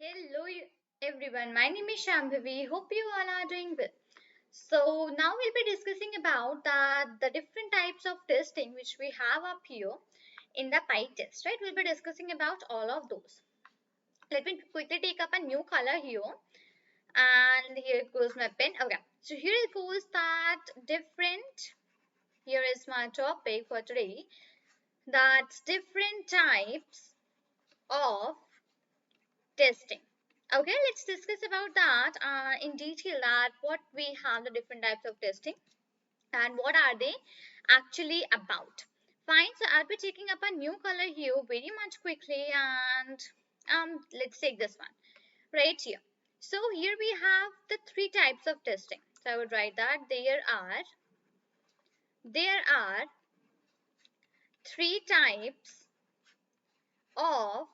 Hello everyone, my name is Shambhavi. Hope you all are doing well. So now we'll be discussing about the different types of testing which we have up here in the PyTest, right? We'll be discussing about all of those. Let me quickly take up a new color here, and here goes my pen. Okay, so here it goes that different. Here is my topic for today. That's different types of testing. Okay, let's discuss about that in detail, that what we have the different types of testing and what are they actually about. Fine, so I'll be taking up a new color here very much quickly, and let's take this one right here. So here we have the three types of testing. So I would write that there are three types of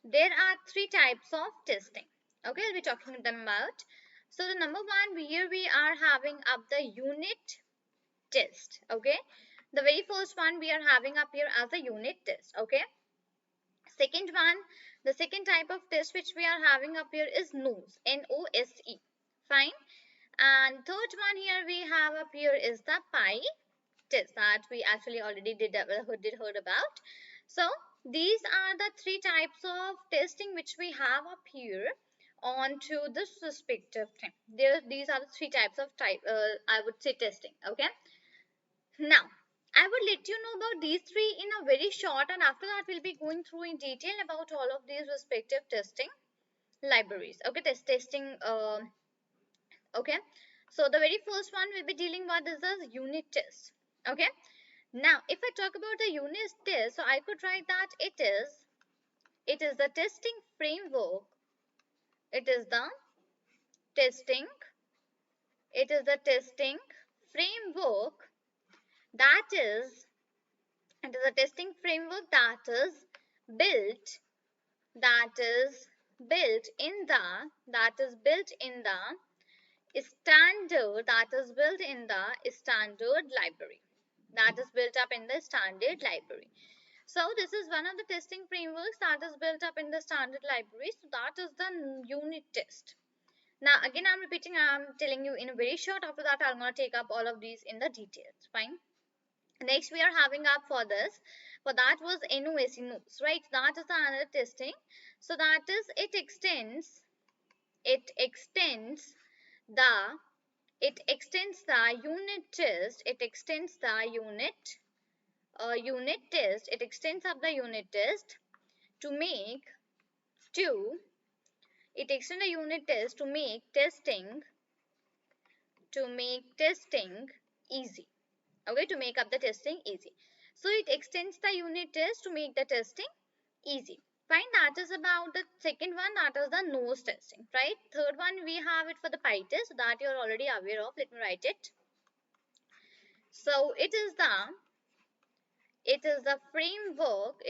there are three types of testing. Okay, I'll be talking them about. So the number one, here we are having up the unit test. Okay, the very first one we are having up here as a unit test. Okay, second one, the second type of test which we are having up here is nose, NOSE. Fine. And third one here we have up here is the pi test that we actually already did heard about. So these are the three types of testing which we have up here onto this respective thing. These are the three types of I would say testing. Okay. Now I would let you know about these three in a very short, and after that we'll be going through in detail about all of these respective testing libraries. Okay, testing. Okay, so the very first one we'll be dealing with is the unit test. Okay, now if I talk about the unit test, so I could write that it is the testing framework. It is the testing it is the testing framework that is it is a testing framework built that is built in the standard library, that is built up in the standard library. So this is one of the testing frameworks that is built up in the standard library. So that is the unit test. Now again I'm repeating, I'm telling you in a very short. After that I'm going to take up all of these in the details. Fine. Next we are having up for that was NOSE, nose, right? That is the another testing. So that is it extends the unit test. It extends up the unit test to make to it extends the unit test to make testing easy. Okay, to make up the testing easy. So it extends the unit test to make the testing easy. Fine, that is about the second one, that is the nose testing, right? Third one we have it for the PyTest that you're already aware of. Let me write it. So it is the framework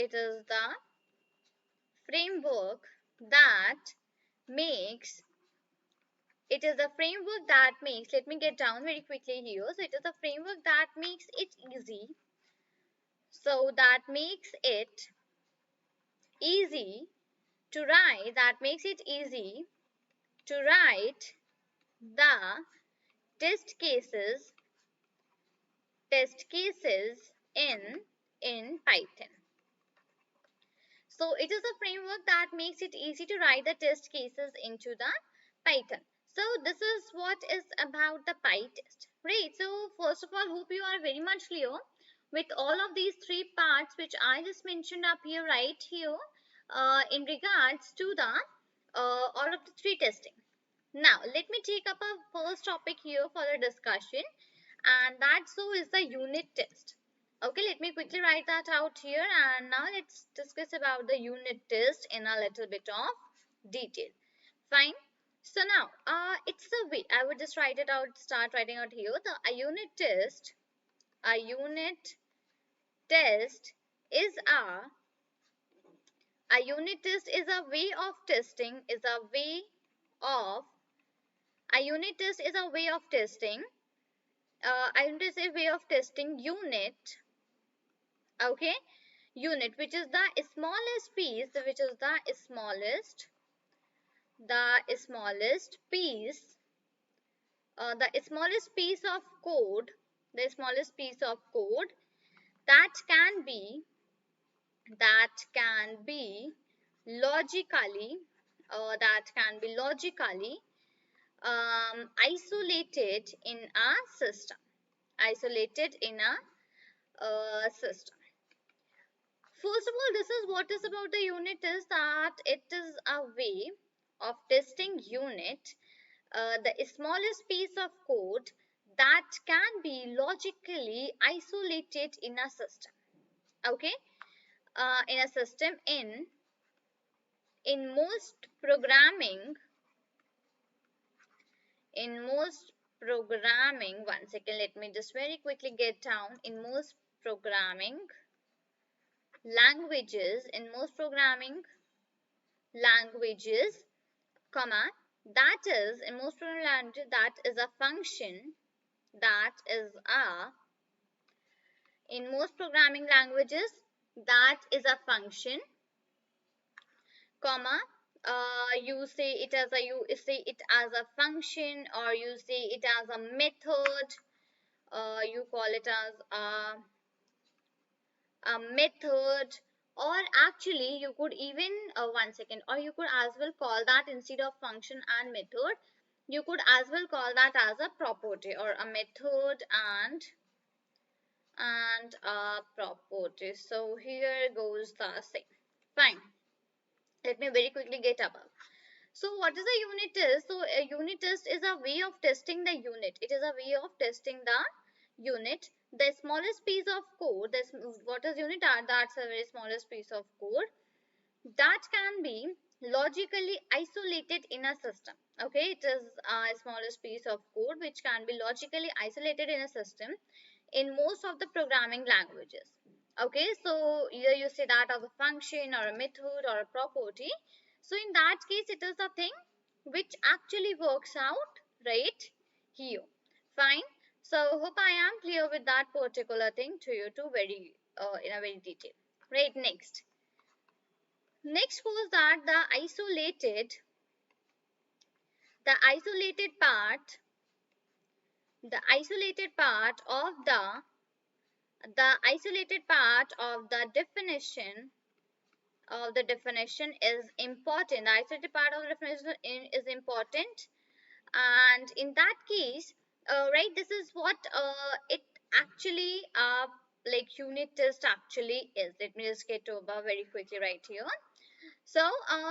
that makes let me get down very quickly here. So it is a framework that makes it easy. So that makes it easy to write, the test cases in Python. So it is a framework that makes it easy to write the test cases into the Python. So this is what is about the PyTest, right? So first of all, hope you are very much clear with all of these three parts which I just mentioned up here, right here, in regards to the all of the three testing. Now let me take up a first topic here for the discussion, and that so is the unit test. Okay, let me quickly write that out here, and now let's discuss about the unit test in a little bit of detail. Fine. So now it's a way I would just start writing out here. A unit test is a way of testing of a unit test is a way of testing I want to say way of testing unit. Okay, unit, which is the smallest piece, which is the smallest the smallest piece, the smallest piece of code, the smallest piece of code that can be logically isolated in a system, isolated in a system. First of all, this is what is about the unit is that it is a way of testing unit, the smallest piece of code that can be logically isolated in a system. Okay, in a system in most programming, in most programming, one second, let me just very quickly get down. In most programming languages, in most programming languages, comma, that is, in most programming languages, that is a function, that is a, in most programming languages, that is a function, comma, you say it as a, you say it as a function, or you say it as a method, you call it as a method, or actually you could even, one second, or you could as well call that, instead of function and method, you could as well call that as a property, or a method and a property. So here goes the same. Fine, let me very quickly get above. So what is a unit test? So a unit test is a way of testing the unit. It is a way of testing the unit. The smallest piece of code, this, what is unit are? That's a very smallest piece of code that can be logically isolated in a system. Okay, it is a smallest piece of code which can be logically isolated in a system in most of the programming languages. Okay, so here you say that as a function or a method or a property. So in that case, it is a thing which actually works out right here. Fine. So hope I am clear with that particular thing to you too, very in a very detail. Right. Next was that the isolated part of the definition is important. The isolated part of the definition is important, and in that case, right, this is what it actually like unit test actually is. Let me just get over very quickly right here. So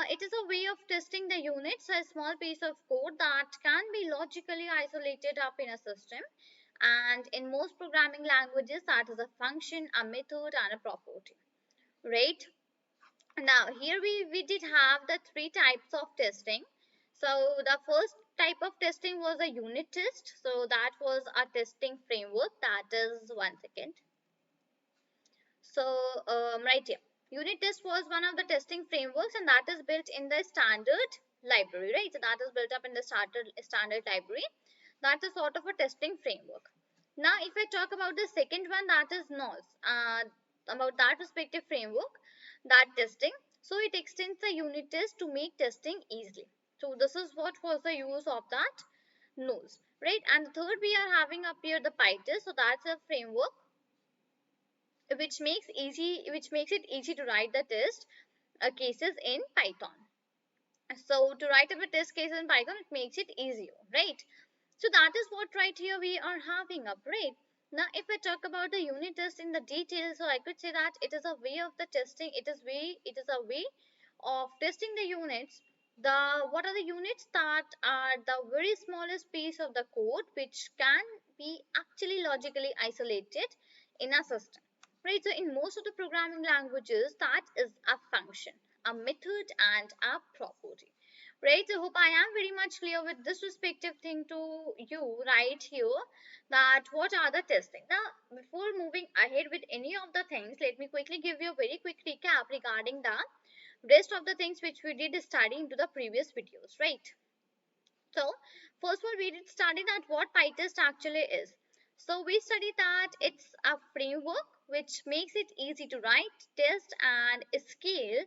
it is a way of testing the units, a small piece of code that can be logically isolated up in a system, and in most programming languages that is a function, a method and a property, right? Now here we did have the three types of testing. So the first type of testing was a unit test. So that was a testing framework, that is, one second. So right here, unit test was one of the testing frameworks, and that is built in the standard library, right? So that is built up in the standard library. That's a sort of a testing framework. Now if I talk about the second one, that is NOS, about that respective framework, that testing, so it extends the unit test to make testing easily. So this is what was the use of that NOS, right? And the third we are having up here the PyTest. So that's a framework which makes it easy to write the test cases in Python. So to write up a test case in Python, it makes it easier, right? So that is what right here we are having up, right? Now if I talk about the unit test in the detail, so I could say that it is a way of the testing, it is a way of testing the units. What are the units? That are the very smallest piece of the code which can be actually logically isolated in a system, right? So in most of the programming languages, that is a function, a method and a property, right? So hope I am very much clear with this respective thing to you right here, that what are the testing. Now before moving ahead with any of the things, let me quickly give you a very quick recap regarding the rest of the things which we did study into the previous videos, right? So first of all, we did study that what PyTest actually is. So we studied that it's a framework which makes it easy to write, test and scale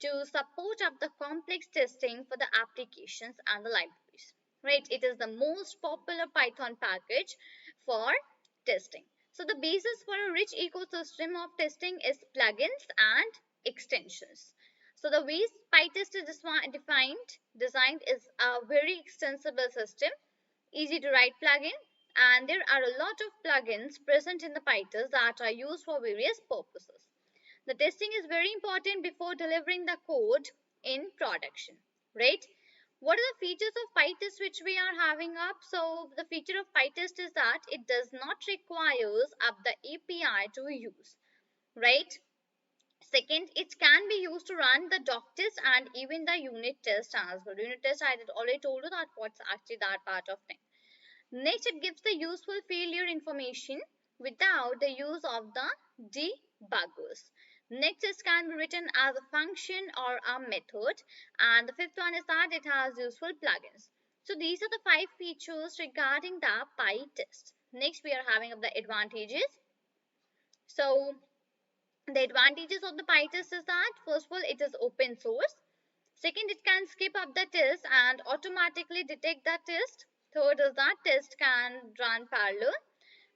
to support up the complex testing for the applications and the libraries. Right? It is the most popular Python package for testing. So the basis for a rich ecosystem of testing is plugins and extensions. So the way PyTest is designed is a very extensible system, easy to write plugin, and there are a lot of plugins present in the PyTest that are used for various purposes. The testing is very important before delivering the code in production, right? What are the features of PyTest which we are having up? So the feature of PyTest is that it does not require up the API to use, right? Second, it can be used to run the doc test and even the unit test as well. Unit test, I had already told you that what's actually that part of thing. Next, it gives the useful failure information without the use of the debuggers. Next, it can be written as a function or a method. And the fifth one is that it has useful plugins. So these are the 5 features regarding the PyTest. Next, we are having the advantages. So the advantages of the PyTest is that first of all, it is open source. Second, it can skip up the test and automatically detect the test. Third is that test can run parallel.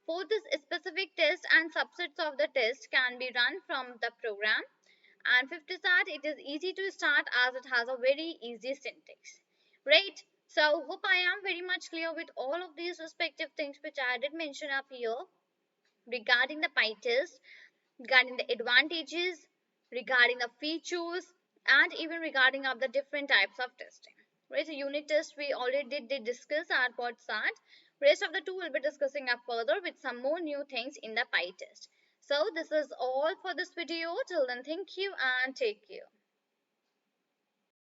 Fourth is specific test and subsets of the test can be run from the program. And fifth is that it is easy to start as it has a very easy syntax. Right? So hope I am very much clear with all of these respective things which I did mention up here regarding the PyTest, regarding the advantages, regarding the features, and even regarding of the different types of testing. Right, so unit test we already did discuss at what's that. Rest of the two will be discussing up further with some more new things in the PyTest. So this is all for this video. Till then, thank you and take care.